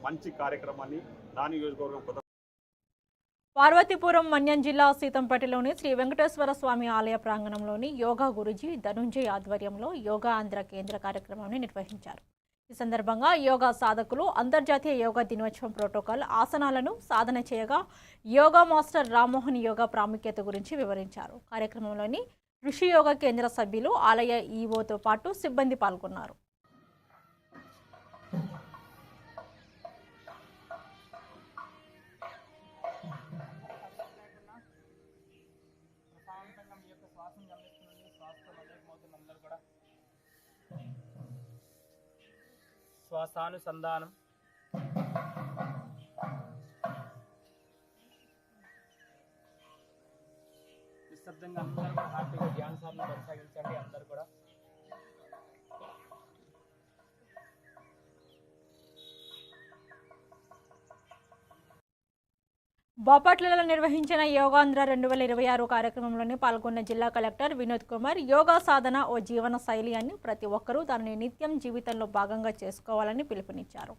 మంచి కార్యక్రమాన్ని నా నియోజకవర్గం పార్వతీపురం మన్యం జిల్లా సీతంపేటలోని శ్రీ వెంకటేశ్వర స్వామి ఆలయ ప్రాంగణంలోని యోగా గురుజీ ధనుంజయ్ ఆధ్వర్యంలో యోగా ఆంధ్ర కేంద్ర కార్యక్రమాన్ని నిర్వహించారు. ఈ సందర్భంగా యోగా సాధకులు అంతర్జాతీయ యోగా దినోత్సవం ప్రోటోకాల్ ఆసనాలను సాధన చేయగా యోగా మాస్టర్ రామ్మోహన్ యోగా ప్రాముఖ్యత గురించి వివరించారు. కార్యక్రమంలోని ఋషి యోగా కేంద్ర సభ్యులు, ఆలయ ఈవోతో పాటు సిబ్బంది పాల్గొన్నారు. శ్వాసానుసంధానం, నిశ్శబ్దంగా అందరూ కూడా హ్యాపీగా ధ్యాన సాధన కొనసాగించండి. అందరూ కూడా బాపట్లలో నిర్వహించిన యోగాంధ్ర 2026 కార్యక్రమంలోని పాల్గొన్న జిల్లా కలెక్టర్ వినోద్ కుమార్ యోగా సాధన ఓ జీవన శైలి అని ప్రతి ఒక్కరూ దానిని నిత్యం జీవితంలో భాగంగా చేసుకోవాలని పిలుపునిచ్చారు.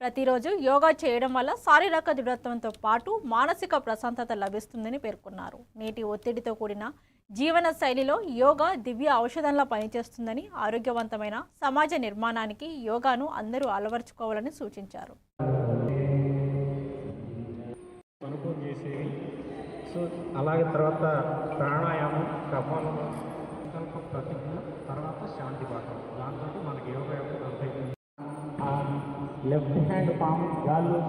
ప్రతిరోజు యోగా చేయడం వల్ల శారీరక దృఢత్వంతో పాటు మానసిక ప్రశాంతత లభిస్తుందని పేర్కొన్నారు. నేటి ఒత్తిడితో కూడిన జీవన శైలిలో యోగా దివ్య ఔషధంలా పనిచేస్తుందని, ఆరోగ్యవంతమైన సమాజ నిర్మాణానికి యోగాను అందరూ అలవర్చుకోవాలని సూచించారు. సో అలాగే తర్వాత ప్రాణాయామం, కపాలం, సంకల్ప ప్రతిజ్ఞ, తర్వాత శాంతి పాఠం. దాంతో మనకి యోగా యొక్క అర్థం. లెఫ్ట్ హ్యాండ్ పామ్ గాల్లో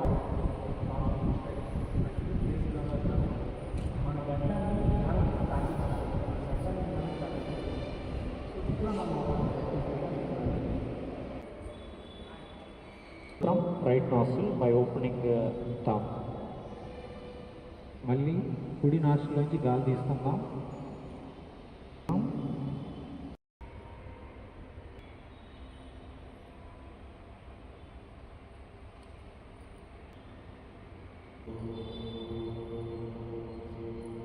right nostril by opening thumb. మళ్ళీ కుడి నాస్ట్రిల్లోంచి గాలి తీసుకుందాం.